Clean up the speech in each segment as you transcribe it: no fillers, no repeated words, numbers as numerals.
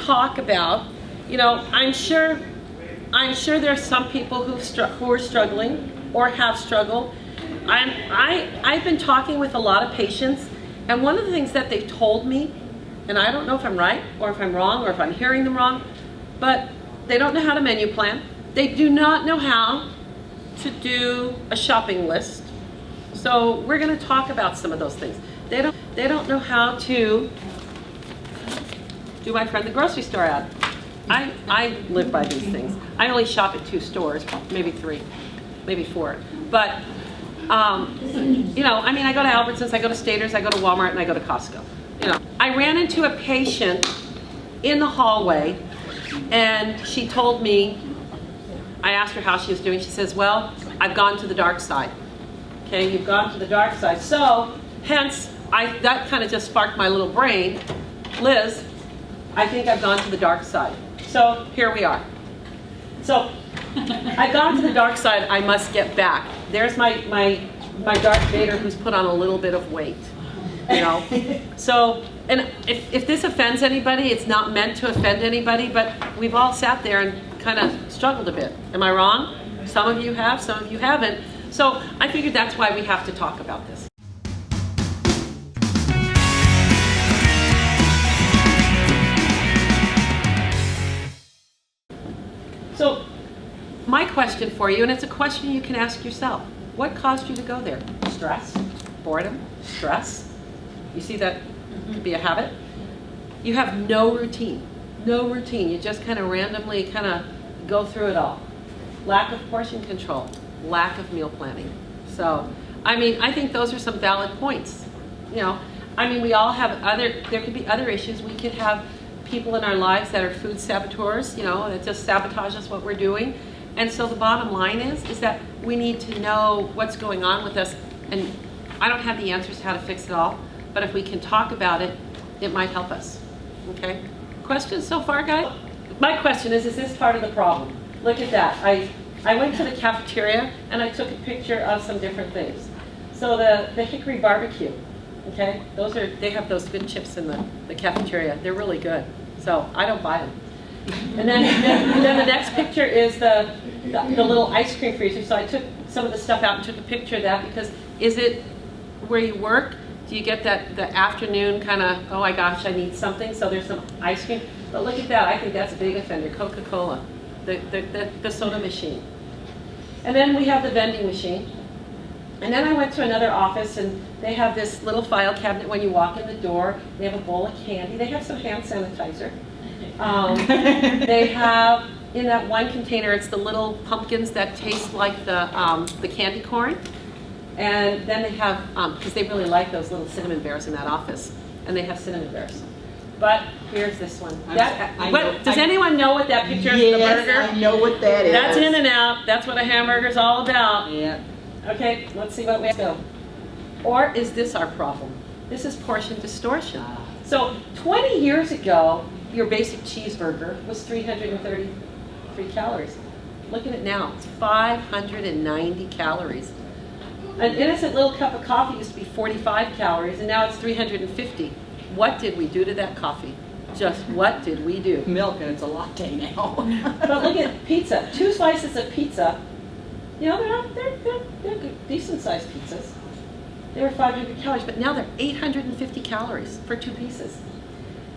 talk about, you know, I'm sure there's some people who are struggling or have struggled. I've been talking with a lot of patients, and one of the things that they've told me, and I don't know if I'm right or if I'm wrong or if I'm hearing them wrong, but they don't know how to menu plan. They do not know how to do a shopping list. So we're going to talk about some of those things. They don't know how to do my friend the grocery store ad. I live by these things. I only shop at 2 stores, maybe 3, maybe 4. But you know, I mean, I go to Albertsons, I go to Staters, I go to Walmart, and I go to Costco. You know, I ran into a patient in the hallway, and she told me, I asked her how she was doing. She says, well, I've gone to the dark side. Okay, you've gone to the dark side. So, hence, that kind of just sparked my little brain. Liz, I think I've gone to the dark side. So, here we are. So, I've gone to the dark side, I must get back. There's my Darth Vader who's put on a little bit of weight, you know. So, and if this offends anybody, it's not meant to offend anybody, but we've all sat there and kind of struggled a bit. Am I wrong? Some of you have, some of you haven't. So I figured that's why we have to talk about this. So my question for you, and it's a question you can ask yourself, what caused you to go there? Stress, boredom, stress. You see that could be a habit. You have no routine. No routine. You just kind of randomly kind of go through it all. Lack of portion control, lack of meal planning. So, I mean, I think those are some valid points. You know, I mean, we all have there could be other issues. We could have people in our lives that are food saboteurs, you know, that just sabotage us what we're doing. And so the bottom line is that we need to know what's going on with us. And I don't have the answers to how to fix it all, but if we can talk about it, it might help us. Okay? Questions so far, guys? My question is this part of the problem? Look at that. I went to the cafeteria and I took a picture of some different things. So the hickory barbecue, okay? They have those good chips in the cafeteria. They're really good. So I don't buy them. And then the next picture is the little ice cream freezer. So I took some of the stuff out and took a picture of that because is it where you work? Do you get the afternoon kind of, oh my gosh, I need something, so there's some ice cream. But look at that, I think that's a big offender, Coca-Cola, the soda machine. And then we have the vending machine. And then I went to another office and they have this little file cabinet when you walk in the door. They have a bowl of candy. They have some hand sanitizer. They have, in that one container, it's the little pumpkins that taste like the candy corn. And then they have, because they really like those little cinnamon bears in that office, and they have cinnamon bears. But here's this one. Does anyone know what that picture is of the burger? Yes, I know what that is. That's In-N-Out. That's what a hamburger's all about. Yeah. Okay, let's see what we have to go. Or is this our problem? This is portion distortion. So 20 years ago, your basic cheeseburger was 333 calories. Look at it now. It's 590 calories. An innocent little cup of coffee used to be 45 calories, and now it's 350. What did we do to that coffee? Just what did we do? Milk, and it's a latte now. But look at pizza. 2 slices of pizza. You know, they're good, decent-sized pizzas. They were 500 calories, but now they're 850 calories for 2 pieces.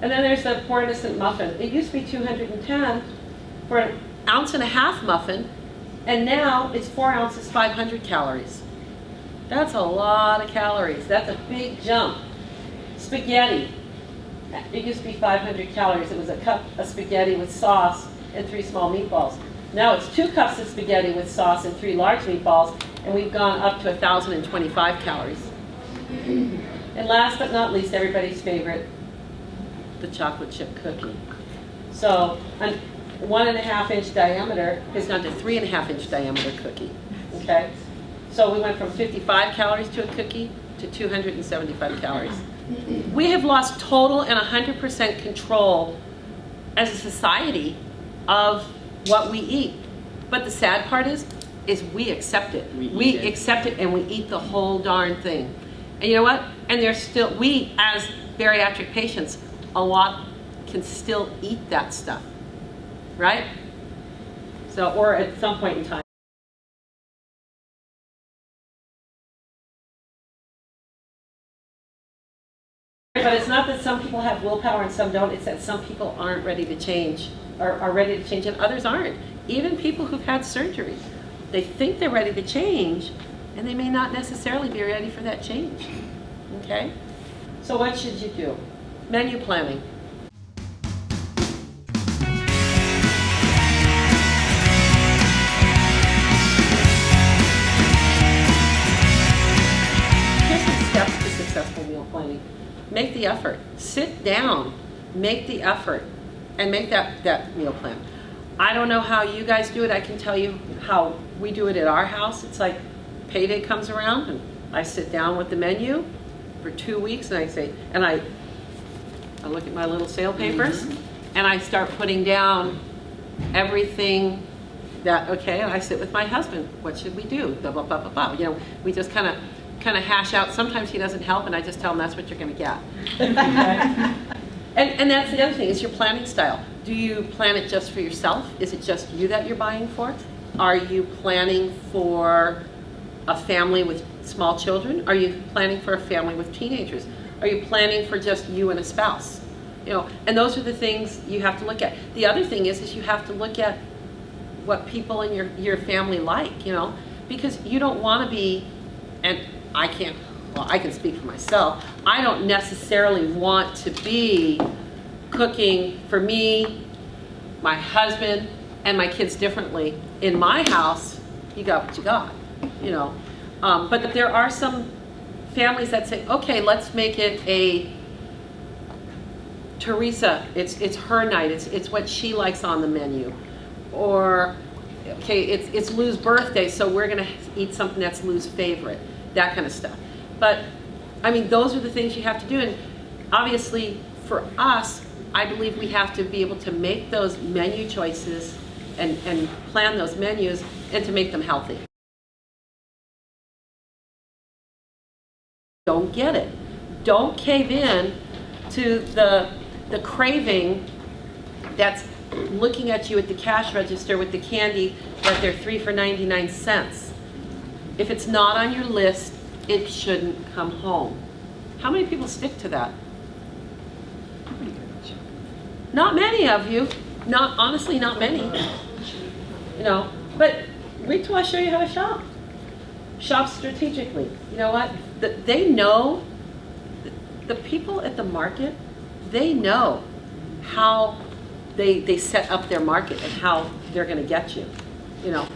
And then there's the poor innocent muffin. It used to be 210 for an 1.5 ounce muffin, and now it's 4 ounces, 500 calories. That's a lot of calories. That's a big jump. Spaghetti. It used to be 500 calories. It was a cup of spaghetti with sauce and 3 small meatballs. Now it's 2 cups of spaghetti with sauce and 3 large meatballs, and we've gone up to 1,025 calories. And last but not least, everybody's favorite, the chocolate chip cookie. So a 1.5 inch diameter has gone to 3.5 inch diameter cookie. Okay? So we went from 55 calories to a cookie to 275 calories. We have lost total and 100% control as a society of what we eat. But the sad part is we accept it. We accept it and we eat the whole darn thing. And you know what? And there's still, we as bariatric patients, a lot can still eat that stuff, right? So, or at some point in time. But it's not that some people have willpower and some don't, it's that some people aren't ready to change, or are ready to change and others aren't. Even people who've had surgery, they think they're ready to change and they may not necessarily be ready for that change, okay? So what should you do? Menu planning. Here's some steps to successful meal planning. Make the effort. Sit down, make the effort, and make that meal plan. I don't know how you guys do it. I can tell you how we do it at our house. It's like payday comes around and I sit down with the menu for 2 weeks and I say, and I look at my little sale papers and I start putting down everything that, okay, and I sit with my husband. What should we do? Blah, blah, blah, blah, blah. You know, we just kind of hash out. Sometimes he doesn't help and I just tell him that's what you're going to get. And that's the other thing, is your planning style. Do you plan it just for yourself? Is it just you that you're buying for? Are you planning for a family with small children? Are you planning for a family with teenagers? Are you planning for just you and a spouse? You know, and those are the things you have to look at. The other thing is you have to look at what people in your family like, you know, because you don't want to be, and I can speak for myself, I don't necessarily want to be cooking for me, my husband, and my kids differently. In my house, you got what you got, you know. But there are some families that say, okay, let's make it a Teresa, it's her night, it's what she likes on the menu. Or, okay, it's Lou's birthday, so we're gonna eat something that's Lou's favorite, that kind of stuff. But, I mean, those are the things you have to do, and obviously, for us, I believe we have to be able to make those menu choices and plan those menus and to make them healthy. Don't get it. Don't cave in to the craving that's looking at you at the cash register with the candy that they're 3 for 99 cents. If it's not on your list, it shouldn't come home. How many people stick to that? Not many of you. Honestly, not many. You know, but wait till I show you how to shop. Shop strategically. You know what? They know, the people at the market, they know how they set up their market and how they're going to get you. You know,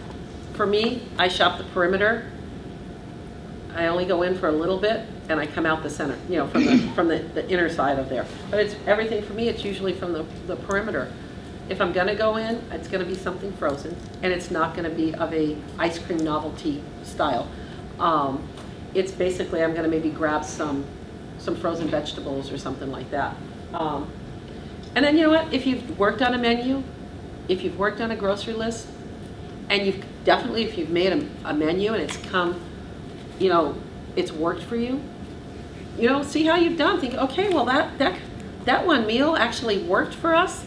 for me, I shop the perimeter. I only go in for a little bit and I come out the center, you know, from the inner side of there. But it's everything for me, it's usually from the perimeter. If I'm gonna go in, it's gonna be something frozen, and it's not gonna be of a ice cream novelty style. It's basically, I'm gonna maybe grab some frozen vegetables or something like that. And then, you know what, if you've worked on a menu, if you've worked on a grocery list, and if you've made a menu and it's come, you know, it's worked for you, you know, see how you've done. Think, okay, well that one meal actually worked for us.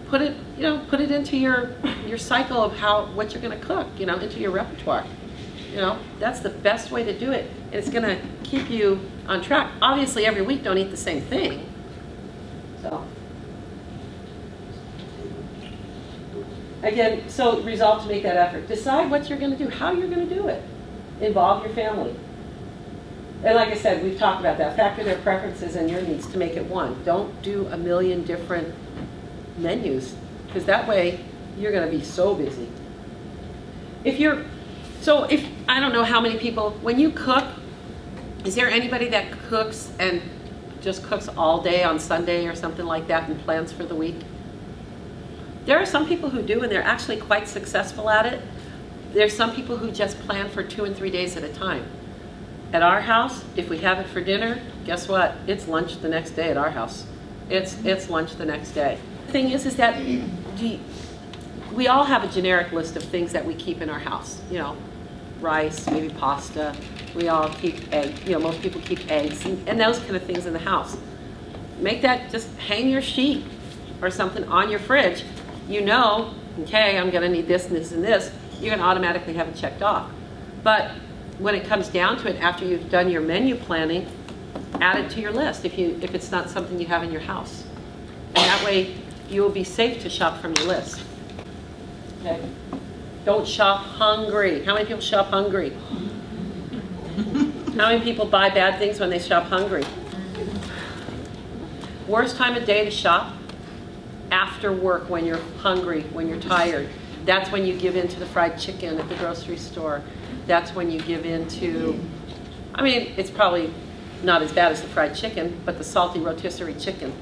Put it into your cycle of what you're going to cook, you know, into your repertoire. You know, that's the best way to do it. And it's going to keep you on track. Obviously, every week, don't eat the same thing. So, again, so resolve to make that effort. Decide what you're going to do, how you're going to do it. Involve your family. And like I said, we've talked about that. Factor their preferences and your needs to make it one. Don't do a million different menus, because that way you're going to be so busy. If I don't know how many people, when you cook, is there anybody that cooks and just cooks all day on Sunday or something like that and plans for the week? There are some people who do, and they're actually quite successful at it. There's some people who just plan for 2 and 3 days at a time. At our house, if we have it for dinner, guess what? It's lunch the next day at our house. It's lunch the next day. The thing is that we all have a generic list of things that we keep in our house. You know, rice, maybe pasta. We all keep eggs. You know, most people keep eggs and those kind of things in the house. Make that, just hang your sheet. or something on your fridge, you know, okay, I'm going to need this and this and this, you're going to automatically have it checked off. But when it comes down to it, after you've done your menu planning, add it to your list if it's not something you have in your house. And that way you will be safe to shop from your list. Okay. Don't shop hungry. How many people shop hungry? How many people buy bad things when they shop hungry? Worst time of day to shop? After work, when you're hungry, when you're tired. That's when you give in to the fried chicken at the grocery store. That's when you give in to, I mean, it's probably not as bad as the fried chicken, but the salty rotisserie chicken,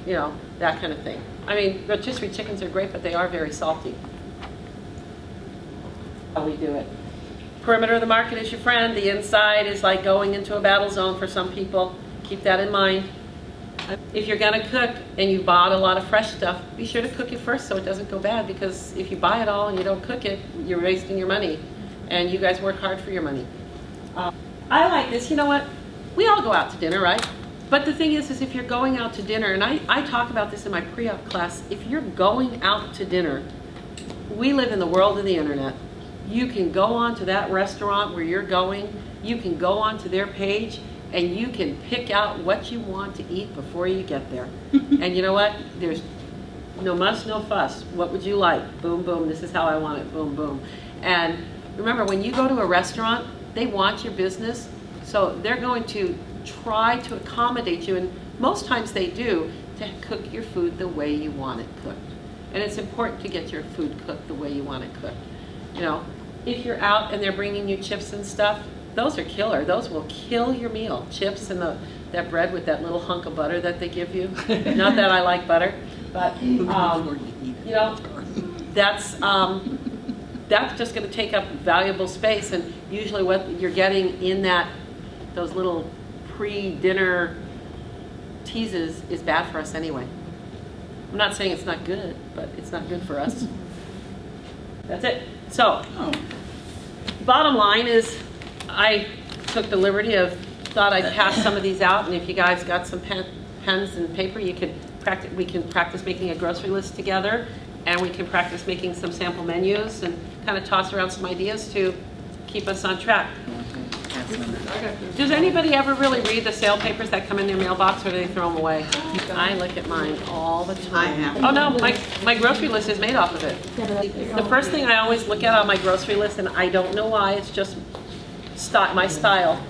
you know, that kind of thing. I mean, rotisserie chickens are great, but they are very salty. How we do it. Perimeter of the market is your friend. The inside is like going into a battle zone for some people. Keep that in mind. If you're gonna cook and you bought a lot of fresh stuff, be sure to cook it first so it doesn't go bad, because if you buy it all and you don't cook it, you're wasting your money. And you guys work hard for your money. I like this. You know what? We all go out to dinner, right? But the thing is if you're going out to dinner, and I talk about this in my pre-op class, if you're going out to dinner, we live in the world of the internet. You can go on to that restaurant where you're going, you can go on to their page, and you can pick out what you want to eat before you get there. And you know what? There's no muss, no fuss. What would you like? Boom, boom, this is how I want it, boom, boom. And remember, when you go to a restaurant, they want your business, so they're going to try to accommodate you, and most times they do, to cook your food the way you want it cooked. And it's important to get your food cooked the way you want it cooked. You know, if you're out and they're bringing you chips and stuff, those are killer. Those will kill your meal. Chips and that bread with that little hunk of butter that they give you. Not that I like butter, but you know, that's just going to take up valuable space. And usually, what you're getting in those little pre-dinner teases is bad for us anyway. I'm not saying it's not good, but it's not good for us. That's it. So, bottom line is, I took the liberty of, thought I'd pass some of these out, and if you guys got some pens and paper, you could practice. We can practice making a grocery list together, and we can practice making some sample menus and kind of toss around some ideas to keep us on track. Does anybody ever really read the sale papers that come in their mailbox, or do they throw them away? I look at mine all the time. Oh no, my grocery list is made off of it. The first thing I always look at on my grocery list, and I don't know why, it's just my style.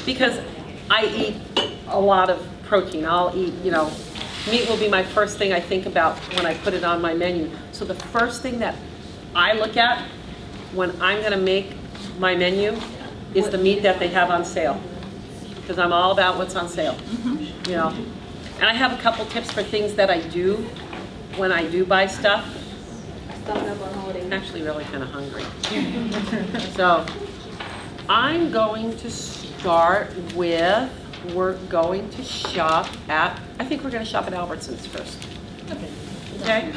Because I eat a lot of protein. I'll eat, you know, meat will be my first thing I think about when I put it on my menu. So the first thing that I look at when I'm gonna make my menu is the meat that they have on sale, because I'm all about what's on sale, you know. And I have a couple tips for things that I do when I do buy stuff. I'm actually really kind of hungry. So I'm going to start with, we're going to shop at, I think we're going to shop at Albertsons first. Okay?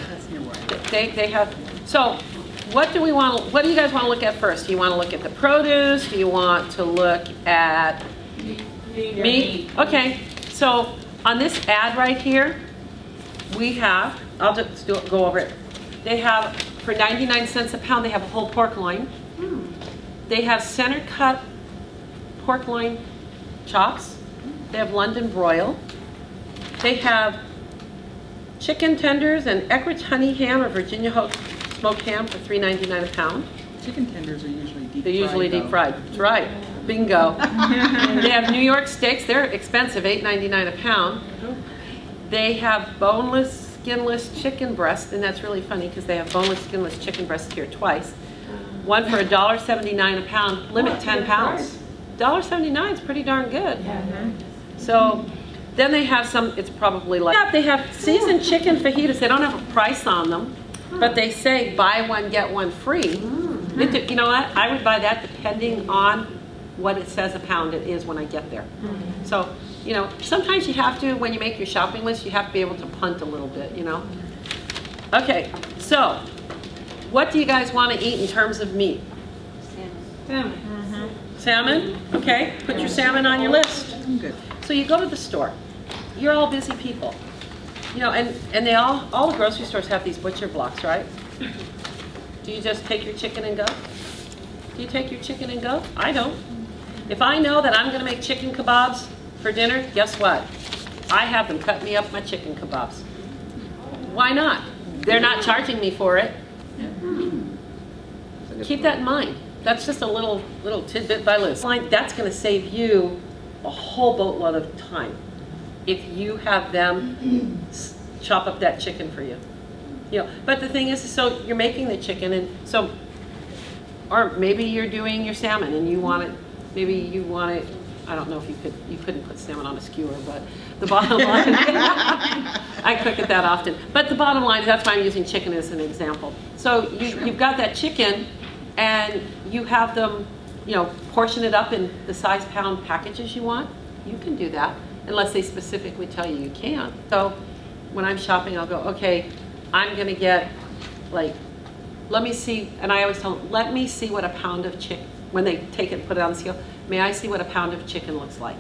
They have, so what do you guys want to look at first? Do you want to look at the produce? Do you want to look at meat? Okay, so on this ad right here, we have, I'll just go over it. They have, for 99 cents a pound, they have a whole pork loin. They have center cut pork loin chops. They have London broil. They have chicken tenders and Eckrich honey ham or Virginia smoked ham for $3.99 a pound. Chicken tenders are usually deep fried. They're usually deep fried. That's right. Bingo. They have New York steaks. They're expensive, $8.99 a pound. They have boneless, skinless chicken breast, and that's really funny because they have boneless, skinless chicken breast here twice. One for $1.79 a pound. Limit 10 pounds. $1.79 is pretty darn good. So then they have some, it's probably like, yeah, they have seasoned chicken fajitas. They don't have a price on them, but they say buy one, get one free. You know what? I would buy that depending on what it says a pound it is when I get there. So, you know, sometimes you have to, when you make your shopping list, you have to be able to punt a little bit, you know? Okay, so what do you guys want to eat in terms of meat? Salmon. Salmon? Okay, put your salmon on your list. I'm good. So you go to the store. You're all busy people. You know, and they all the grocery stores have these butcher blocks, right? Do you just take your chicken and go? Do you take your chicken and go? I don't. If I know that I'm going to make chicken kebabs for dinner, guess what? I have them cut me up my chicken kebabs. Why not? They're not charging me for it. Keep that in mind. That's just a little tidbit by Liz. That's going to save you a whole boatload of time if you have them chop up that chicken for you. You know, but the thing is, so you're making the chicken, and so, or maybe you're doing your salmon and you want it. Maybe you want it. I don't know if you couldn't put salmon on a skewer, but the bottom line, I cook it that often. But the bottom line, that's why I'm using chicken as an example. So you've got that chicken, and you have them, you know, portion it up in the size pound packages you want. You can do that, unless they specifically tell you can't. So when I'm shopping, I'll go, okay, I'm gonna get, like, let me see, and I always tell them, let me see what a pound of chicken, when they take it and put it on the scale, may I see what a pound of chicken looks like?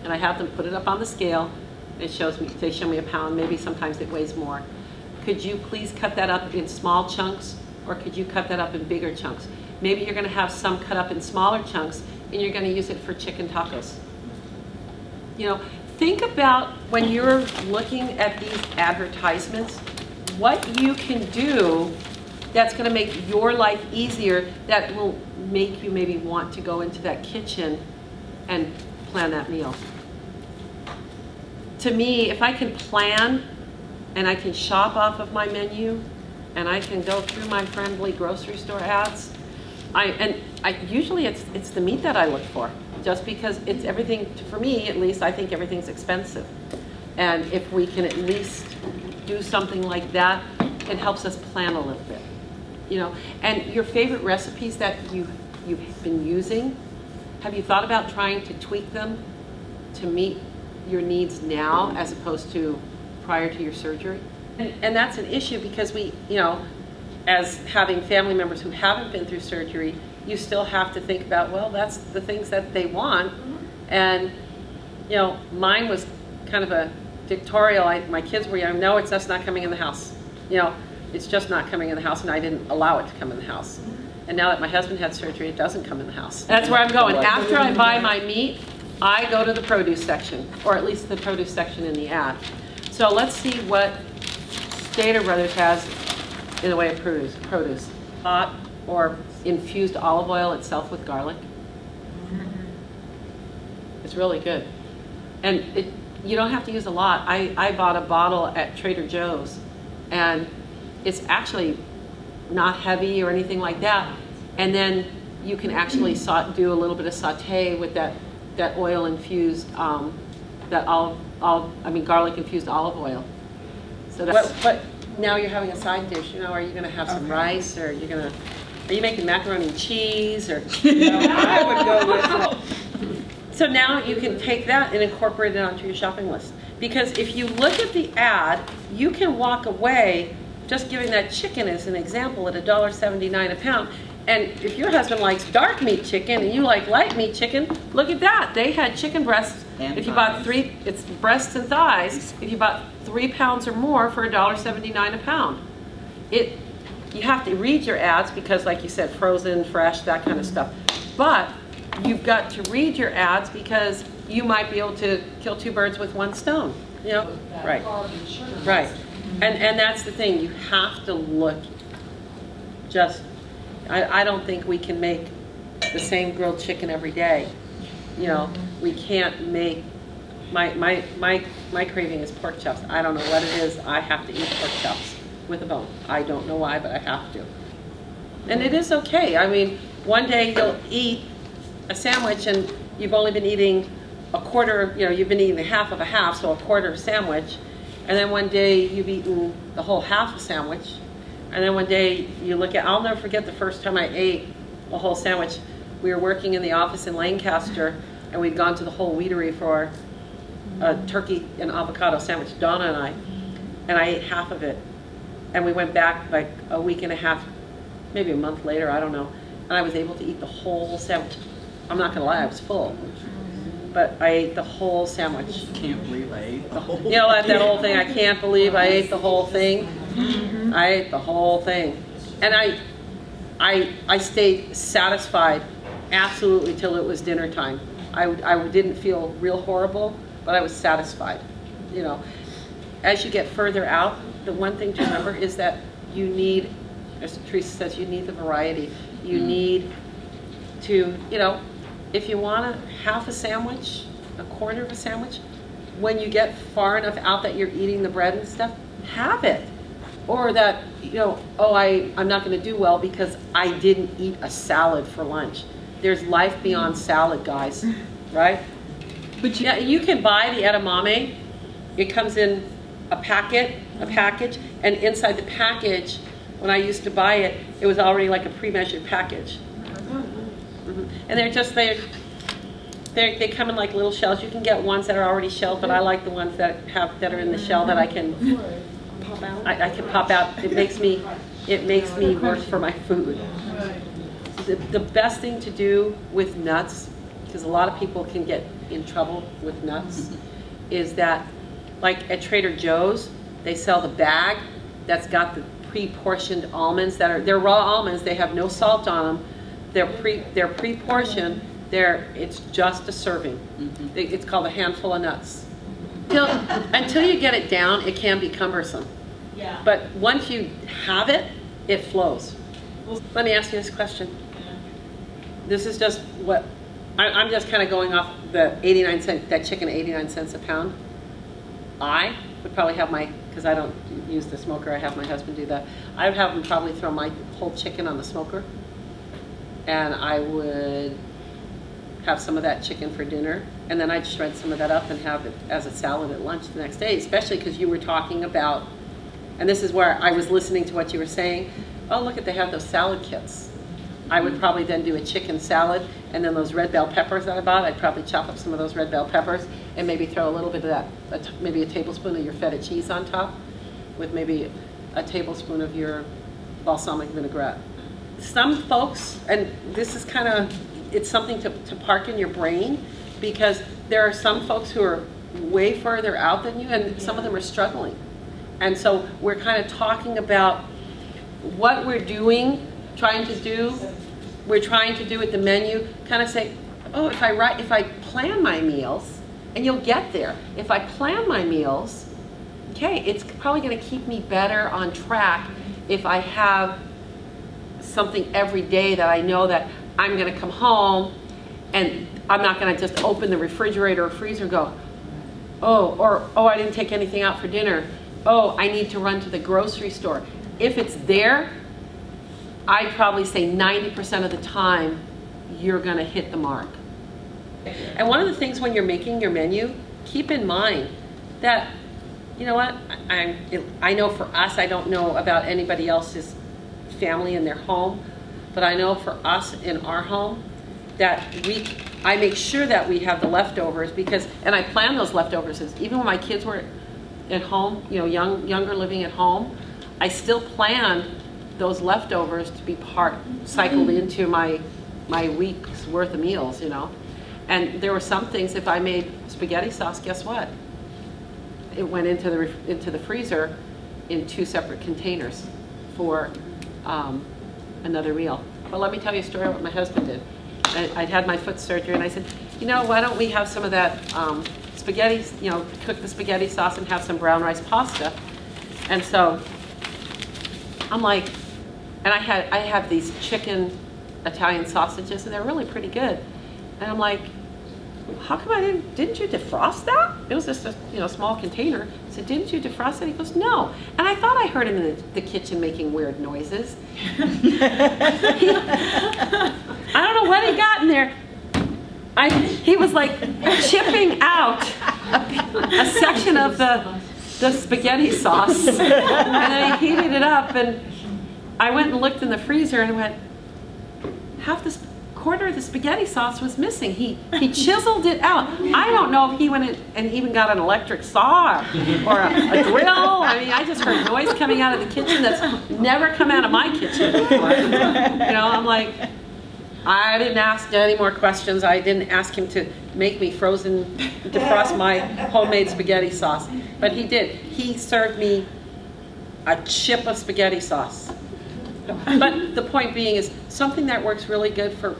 And I have them put it up on the scale. It shows me, they show me a pound, maybe sometimes it weighs more. Could you please cut that up in small chunks, or could you cut that up in bigger chunks? Maybe you're gonna have some cut up in smaller chunks, and you're gonna use it for chicken tacos. You know, think about when you're looking at these advertisements, what you can do that's going to make your life easier, that will make you maybe want to go into that kitchen and plan that meal. To me, if I can plan and I can shop off of my menu and I can go through my friendly grocery store ads, usually it's the meat that I look for, just because it's everything, for me at least, I think everything's expensive. And if we can at least do something like that, it helps us plan a little bit. You know, and your favorite recipes that you've been using, have you thought about trying to tweak them to meet your needs now as opposed to prior to your surgery? And that's an issue because we, you know, as having family members who haven't been through surgery, you still have to think about, well, that's the things that they want. And, you know, mine was kind of a dictatorial. My kids were young, no, it's just not coming in the house. You know, it's just not coming in the house, and I didn't allow it to come in the house. And now that my husband had surgery, it doesn't come in the house. That's where I'm going. After I buy my meat, I go to the produce section, or at least the produce section in the ad. So let's see what Stater Brothers has in the way of produce. Hot or infused olive oil itself with garlic. It's really good. And you don't have to use a lot. I bought a bottle at Trader Joe's, and it's actually not heavy or anything like that. And then you can actually do a little bit of saute with that oil infused, garlic infused olive oil. So that's what now you're having a side dish. You know, are you going to have some rice, or are you making macaroni and cheese, or? I would go with. So now you can take that and incorporate it onto your shopping list. Because if you look at the ad, you can walk away just giving that chicken as an example at $1.79 a pound. And if your husband likes dark meat chicken and you like light meat chicken, look at that. They had chicken breasts. And if you thighs. bought it's breasts and thighs. If you bought 3 pounds or more for $1.79 a pound. You have to read your ads because, like you said, frozen, fresh, that kind of stuff. But you've got to read your ads because you might be able to kill 2 birds with 1 stone. You know, right? Right. And that's the thing. You have to look. I don't think we can make the same grilled chicken every day. You know, we can't make. My craving is pork chops. I don't know what it is. I have to eat pork chops with a bone. I don't know why, but I have to. And it is okay. I mean, one day you'll eat a sandwich and you've only been eating a quarter, you know, you've been eating a half of a half, so a quarter of a sandwich. And then one day you've eaten the whole half a sandwich. And then one day you look at, I'll never forget the first time I ate a whole sandwich. We were working in the office in Lancaster, and we'd gone to the whole Wheatery for a turkey and avocado sandwich, Donna and I ate half of it. And we went back like a week and a half, maybe a month later, I don't know. And I was able to eat the whole sandwich. I'm not gonna lie, I was full. but I ate the whole sandwich. Can't relay. You know that whole thing, I can't believe I ate the whole thing. I ate the whole thing. And I stayed satisfied absolutely till it was dinner time. I didn't feel real horrible, but I was satisfied. You know, as you get further out, the one thing to remember is that you need, as Teresa says, you need the variety. You need to, you know, if you want a half a sandwich, a quarter of a sandwich, when you get far enough out that you're eating the bread and stuff, have it. Or that, you know, oh, I'm not going to do well because I didn't eat a salad for lunch. There's life beyond salad, guys, right? But yeah, you can buy the edamame. It comes in a package, and inside the package, when I used to buy it, it was already like a pre-measured package. And they come in like little shells. You can get ones that are already shelled, but I like the ones that are in the shell that I can pop out. I can pop out. It makes me work for my food. The best thing to do with nuts, because a lot of people can get in trouble with nuts, is that, like at Trader Joe's, they sell the bag that's got the pre-portioned almonds they're raw almonds. They have no salt on them. They're pre-portioned. It's just a serving. It's called a handful of nuts. Until you get it down, it can be cumbersome. Yeah. But once you have it, it flows. Let me ask you this question. This is just what I'm just kind of going off the 89 cent, that chicken 89 cents a pound. I would probably have because I don't use the smoker, I have my husband do that. I would have him probably throw my whole chicken on the smoker, and I would have some of that chicken for dinner, and then I'd shred some of that up and have it as a salad at lunch the next day, especially because you were talking about, and this is where I was listening to what you were saying, oh look, they have those salad kits. I would probably then do a chicken salad, and then those red bell peppers that I bought, I'd probably chop up some of those red bell peppers and maybe throw a little bit of that, maybe a tablespoon of your feta cheese on top with maybe a tablespoon of your balsamic vinaigrette. Some folks, and this is kind of, it's something to park in your brain, because there are some folks who are way further out than you, and some of them are struggling. And so we're kind of talking about what we're doing, we're trying to do with the menu, kind of say, oh, if I plan my meals, and you'll get there. If I plan my meals, okay, it's probably going to keep me better on track if I have something every day that I know that I'm going to come home and I'm not going to just open the refrigerator or freezer and go, oh, I didn't take anything out for dinner. Oh, I need to run to the grocery store. If it's there, I'd probably say 90% of the time, you're going to hit the mark. And one of the things when you're making your menu, keep in mind that, you know what, I know for us, I don't know about anybody else's family in their home, but I know for us in our home that I make sure that we have the leftovers, and I plan those leftovers. Even when my kids were at home, you know, younger living at home, I still planned those leftovers to be cycled into my week's worth of meals, you know. And there were some things, if I made spaghetti sauce, guess what? It went into the freezer in 2 separate containers for another meal. But let me tell you a story about what my husband did. I'd had my foot surgery, and I said, you know, why don't we have some of that spaghetti, you know, cook the spaghetti sauce and have some brown rice pasta. And so I'm like, and I have these chicken Italian sausages, and they're really pretty good. And I'm like, how come didn't you defrost that? It was just a small container. I said, didn't you defrost it? He goes, no. And I thought I heard him in the kitchen making weird noises. I don't know what he got in there. He was like chipping out a section of the spaghetti sauce, and then he heated it up, and I went and looked in the freezer and went, quarter of the spaghetti sauce was missing. He chiseled it out. I don't know if he went and even got an electric saw or a drill. I mean, I just heard noise coming out of the kitchen that's never come out of my kitchen before. You know, I'm like, I didn't ask any more questions. I didn't ask him to make me defrost my homemade spaghetti sauce. But he did. He served me a chip of spaghetti sauce. But the point being is something that works really good for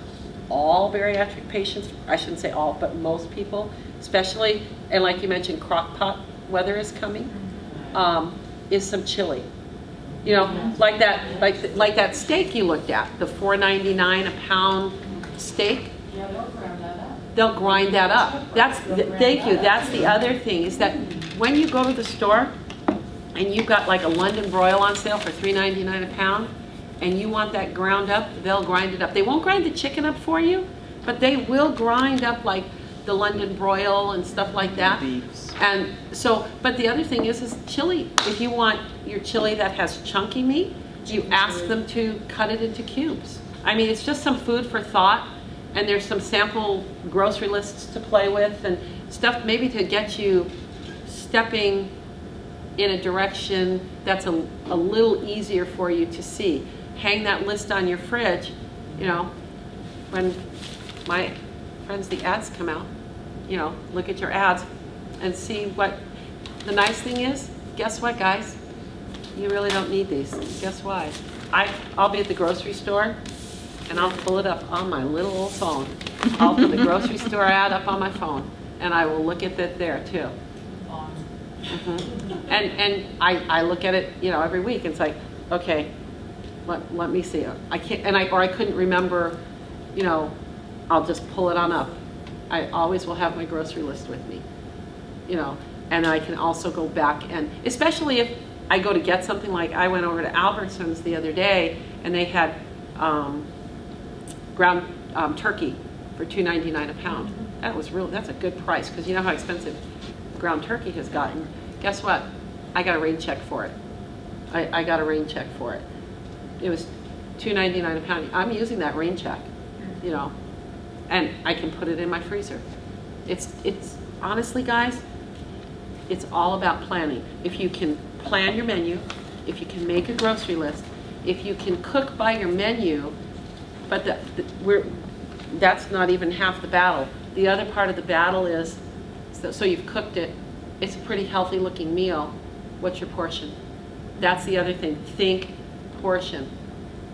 all bariatric patients, I shouldn't say all, but most people, especially, and like you mentioned, crock pot weather is coming, is some chili. You know, like that steak you looked at, the $4.99 a pound steak. Yeah, they'll grind that up. They'll grind that up. Thank you. That's the other thing is that when you go to the store and you've got like a London broil on sale for $3.99 a pound, and you want that ground up, they'll grind it up. They won't grind the chicken up for you, but they will grind up like the London broil and stuff like that. And so, but the other thing is chili. If you want your chili that has chunky meat, you ask them to cut it into cubes. I mean, it's just some food for thought, and there's some sample grocery lists to play with and stuff maybe to get you stepping in a direction that's a little easier for you to see. Hang that list on your fridge, you know, when my friends, the ads come out, you know, look at your ads and see what, the nice thing is, guess what guys? You really don't need these. Guess why? I'll be at the grocery store and I'll pull it up on my little old phone. I'll put the grocery store ad up on my phone and I will look at it there too. Mm-hmm. And I look at it, you know, every week. It's like, okay, let me see. I can't, or I couldn't remember, you know, I'll just pull it on up. I always will have my grocery list with me, you know, and I can also go back and, especially if I go to get something, like I went over to Albertsons the other day and they had ground turkey for $2.99 a pound. That's a good price, because you know how expensive ground turkey has gotten. Guess what? I got a rain check for it. I got a rain check for it. It was $2.99 a pound. I'm using that rain check, you know, and I can put it in my freezer. It's honestly, guys, it's all about planning. If you can plan your menu, if you can make a grocery list, if you can cook by your menu, but that's not even half the battle. The other part of the battle is, so you've cooked it, it's a pretty healthy looking meal. What's your portion? That's the other thing. Think portion.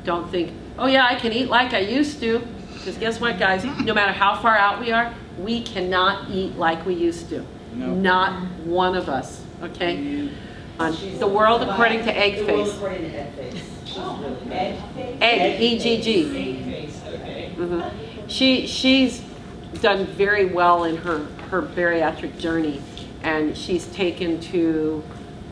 Don't think, oh yeah, I can eat like I used to. Because guess what, guys? No matter how far out we are, we cannot eat like we used to. No. Not one of us, okay? The World According to Egg Face. The World According to Egg Face. Egg, E-G-G. Egg face, okay. Mm-hmm. She's done very well in her bariatric journey, and she's taken to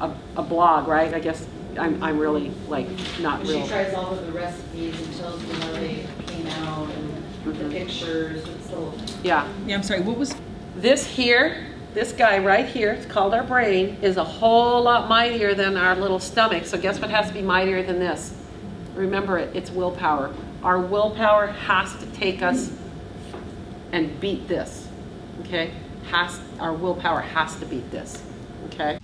a blog, right? I guess I'm really like not real. She tries all of the recipes and tells you how they came out and the pictures. It's so. Yeah. Yeah, I'm sorry, what was? This guy right here, it's called our brain, is a whole lot mightier than our little stomach. So guess what has to be mightier than this? Remember it, it's willpower. Our willpower has to take us and beat this, okay? Our willpower has to beat this, okay?